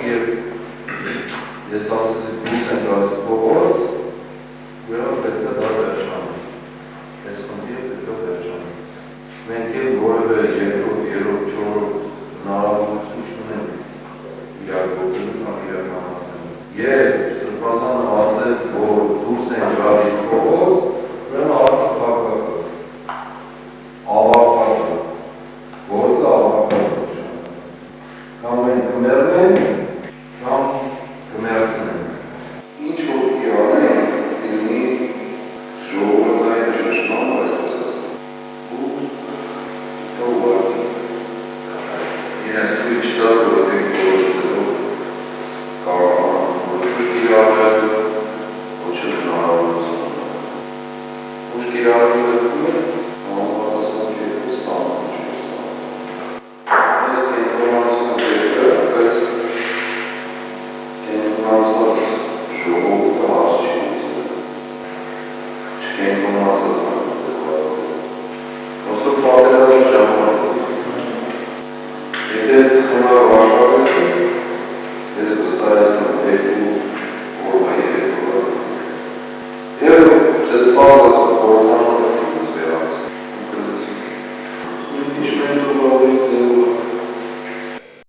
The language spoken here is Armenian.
ես ասեցի դուրս են գալիս փողոց, ուրեմն պետք է դա վերջանի։ Այս խնդիրը պետք է վերջանի։ Մենք էլ որևէ երկրորդ, երրորդ, չորրորդ հնարավորություն չունենք իրագործելու կամ իրականացնելու։ Երբ Սրբազանը ասեց, որ դուրս են գալիս փողոց, ուրեմն հարցը փակված է։ Ավարտված է։ Գործը ավարտված է։ Կամ մենք կմեռնենք, կամ կմեռցնենք։ Ինչ որ պիտի անենք, լինի ժողովրդային ճնշման այս Ռուսաստան։ Ու դա ուղղակի իրենց թույլ չտալ, որովհետև գործելով կարողանան ոչ կիրառել, ոչ էլ հնարավորություն ունենալ։ Ոչ կիրառելը